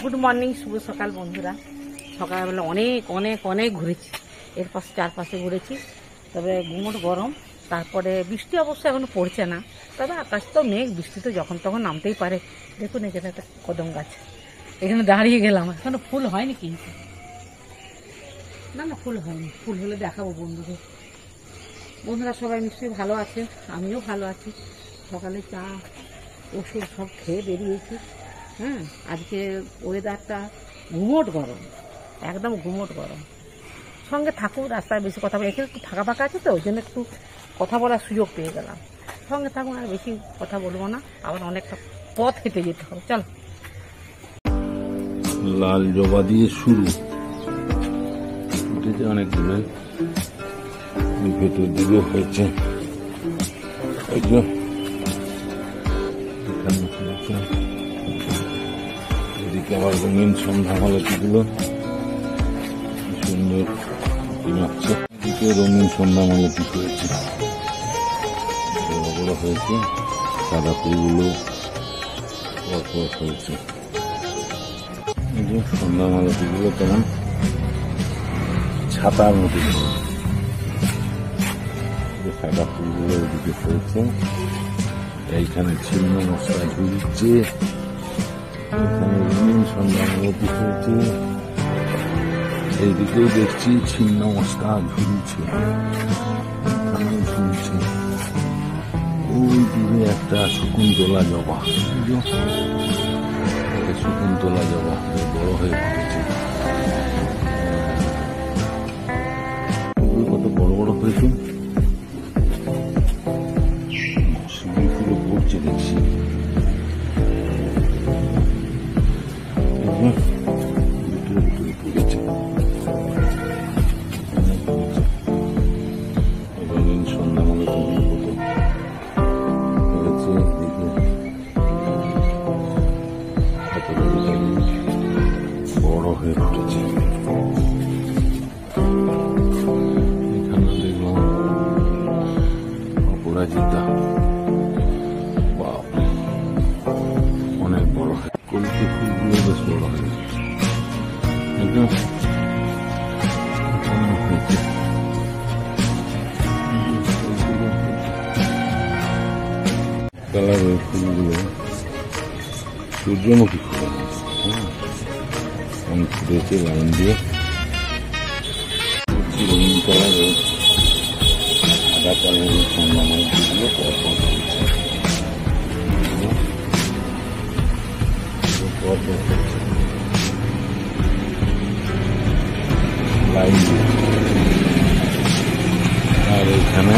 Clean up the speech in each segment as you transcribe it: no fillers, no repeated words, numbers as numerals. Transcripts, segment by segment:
Good morning, শুভ সকাল বন্ধুরা। সকালবেলা অনেক অনেক অনেক ঘুরেছি, এর পাশে চারপাশে ঘুরেছি, তবে গুমোট গরম। তারপরে বৃষ্টি অবশ্য এখনো পড়ছে না, তবে আকাশ তো মেঘ, বৃষ্টি তো যখন তখন নামতেই পারে। দেখুন এখানে একটা কদম গাছ, এখানে দাঁড়িয়ে গেলাম, এখনো ফুল হয়নি কিন্তু, না না ফুল হয়নি, ফুল হলে দেখাবো বন্ধুদের। বন্ধুরা সবাই নিশ্চয়ই ভালো আছে, আমিও ভালো আছি। সকালে চা ওষুধ সব খেয়ে বেরিয়েছি। হ্যাঁ, আজকে ওয়েদারটা গুমোট গরম, একদম গুমোট গরম। সঙ্গে থাকুক, রাস্তায় বেশি কথা বলে, এখানে একটু ফাঁকা ফাঁকা আছে তো, ওই জন্য একটু কথা বলার সুযোগ পেয়ে গেলাম। সঙ্গে থাকুন, আর বেশি কথা বলবো না, আবার অনেকটা পথ হেঁটে যেতে হবে। চল। লাল জবা দিয়ে শুরু, উঠেছে অনেক দূরে, ভেতর দিকে হয়েছে, এদিকে আবার রঙিন সন্ধ্যা মালতিগুলো সুন্দর নাচছে, এদিকে রঙিন সন্ধ্যা মালতি হয়েছে, বড় বড় হয়েছে, সাদা ফুলগুলো পরপর হয়েছে। এই যে সন্ধ্যা মালতিগুলো তেমন ছাতার মতো, সাদা ফুলগুলো ওদিকে হয়েছে, এইখানে ছিন্ন মশলা ঝুলছে, এখানে রঙিন সন্ধ্যা মালতি হয়েছে, এইদিকেও দেখছি ছিন্ন মশলা ঝুলছে, এখানে ঝুলছে, ওই দূরে একটা শকুন্তলা জবা, শকুন্তলা জবা বড় হয়ে ফুটেছে, কত বড় বড় হয়েছে, শিবিরগুলো পড়ছে দেখছি। ভিতরে ভিতরে পড়েছে, রঙিন সন্ধ্যা মালতি কত হয়েছে, বড় হয়ে ফুটেছে। এখানে দেখলাম অপরাজিতা, অনেক বড় হয়, কলকে ফুলগুলো বেশ বড় হয়েছে, হয়েছে কালারের ফুলগুলো, সূর্যমুখী ফুল ফুটেছে লাইন দিয়ে, রঙিন কালারের সাদা কালারের সন্ধ্যা মালতিগুলো পরপর হচ্ছে, লাইন দিয়ে, আর এখানে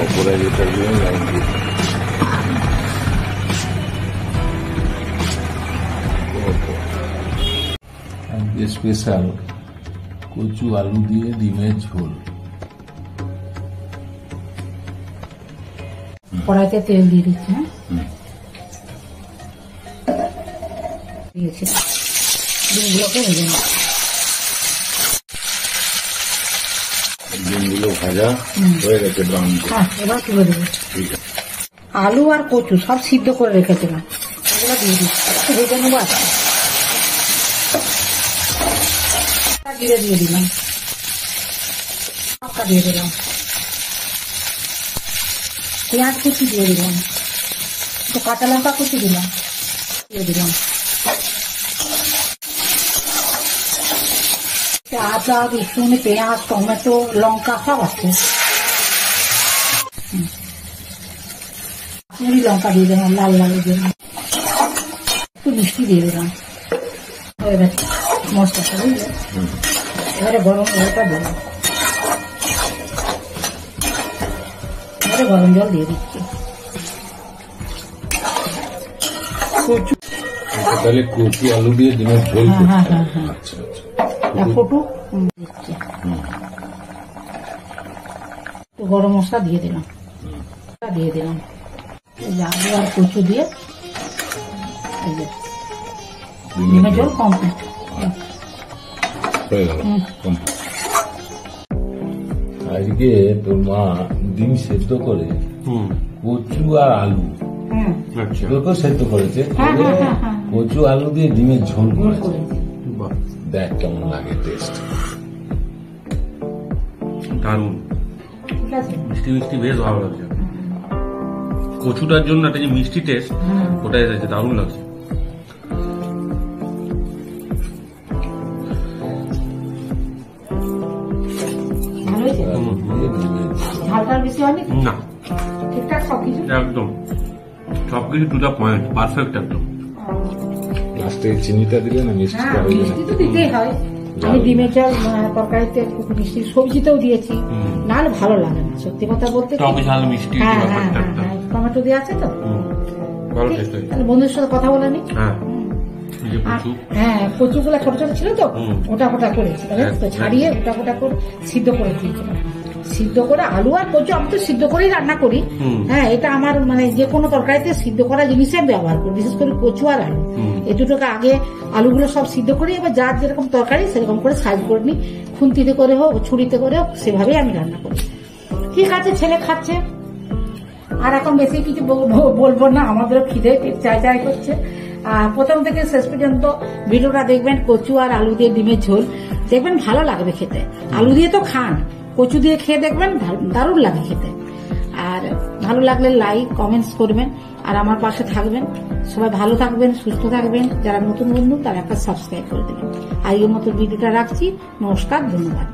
অপরাজিতা দিয়ে লাইন দিয়ে, স্পেশাল কচু আলু দিয়ে ডিমের ঝোল। কড়াইতে তেল দিয়ে দিচ্ছি, দিয়েছি ডিমগুলোকে ভেজে নেব, ডিমগুলো ভাজা হয়ে গেছে, ব্রাউন। হ্যাঁ, এবার তুলে দেবো। ঠিক আছে, আলু আর কচু সব সিদ্ধ করে রেখেছিলাম, এগুলো দিয়ে দিচ্ছি, ভেজে নেবো। জিরে দিয়ে দিলাম, লঙ্কা দিয়ে দিলাম, পেঁয়াজ কুচি দিয়ে দিলাম, একটু কাঁচা লঙ্কা কুচি দিলাম, দিয়ে দিলাম আদা, রসুন, পেঁয়াজ, টমেটো, লঙ্কা সব আছে, লঙ্কা দিয়ে দিলাম লাল লাল জন্য, একটু মিষ্টি দিয়ে দিলাম, হয়ে গেছে মশলাটা, বুঝলে? এবারে গরম জলটা দেবো, এবারে গরম জল দিয়ে দিচ্ছি। তাহলে কচু আলু দিয়ে ডিমের ঝোল, হ্যাঁ হ্যাঁ হ্যাঁ, আচ্ছা আচ্ছা, ফোটো দিচ্ছি, গরম মশলা দিয়ে দিলাম, দিয়ে দিলাম আলু আর কচু দিয়ে, ডিমের ঝোল কমপ্লিট হয়ে গেল। আজকে তোর মা ডিম সেদ্ধ করে কচু আর আলু হ্যাঁ আচ্ছা ওকেও সেদ্ধ করেছে, হ্যাঁ, করে হ্যাঁ, হ্যাঁ। কচু আলু দিয়ে ডিমের ঝোল গোল করেছে। করেছি। বাহ দেখ কেমন লাগে টেস্ট। দারুণ ঠিক আছে। মিষ্টি মিষ্টি বেশ ভালো লাগছে। কচুটার জন্য একটা যে মিষ্টি টেস্ট হুম। ওটা এসেছে, দারুণ লাগছে। ভালো হয়েছে? আলু দিয়ে ডিমের ঝালটাল বেশি হয়নি? না ঠিকঠাক সবকিছু? একদম সবকিছু টু দা পয়েন্ট, পারফেক্ট একদম। লাস্টে চিনিটা দিলে না মিষ্টিটা হ্যাঁ, হয়ে মিষ্টি তো যায়। দিতেই হয়। আমি ডিমের ঝাল তরকারিতে খুব মিষ্টি, সবজিতেও দিয়েছি, হুম। নাহলে ভালো লাগে না সত্যি কথা বলতে। টক ঝাল মিষ্টি হ্যাঁ হ্যাঁ ব্যাপারটা হ্যাঁ একটা। হ্যাঁ, টমেটো দিয়ে আছে তো। হুম, ভালো ঠিক, টেস্ট হয়েছে। তাহলে বন্ধুদের সাথে কথা বলে নি। হ্যাঁ এই যে আর কচু হ্যাঁ, কচুগুলো ছোট ছোট ছিল তো, হুম। ওটা ফোটা করেছি, তাহলে তো হ্যাঁ, ছাড়িয়ে ওটা ফোটা করে সিদ্ধ করে দিয়েছিলাম। সিদ্ধ করে আলু আর কচু আমি তো সিদ্ধ করেই রান্না করি। হুম। হ্যাঁ, এটা আমার মানে যে কোনো তরকারিতে সিদ্ধ করা জিনিসই আমি ব্যবহার করি, বিশেষ করে কচু আর আলু। হুম। এই দুটোকে আগে আলুগুলো সব সিদ্ধ করি, এবার যার যেরকম তরকারি সেরকম করে সাইজ করে নিই, খুন্তিতে করে হোক ছুরিতে করে হোক, সেভাবেই আমি রান্না করি। ঠিক আছে, ছেলে খাচ্ছে, আর এখন বেশি কিছু বলবো না, আমাদেরও খিদে চাই চাই করছে। আর প্রথম থেকে শেষ পর্যন্ত ভিডিওটা দেখবেন, কচু আর আলু দিয়ে ডিমের ঝোল, দেখবেন ভালো লাগবে খেতে। আলু দিয়ে তো খান, কচু দিয়ে খেয়ে দেখবেন দারুণ লাগে খেতে। আর ভালো লাগলে লাইক কমেন্টস করবেন, আর আমার পাশে থাকবেন। সবাই ভালো থাকবেন, সুস্থ থাকবেন। যারা নতুন বন্ধু তারা একটা সাবস্ক্রাইব করে দেবেন। আজকের মতো ভিডিওটা রাখছি। নমস্কার, ধন্যবাদ।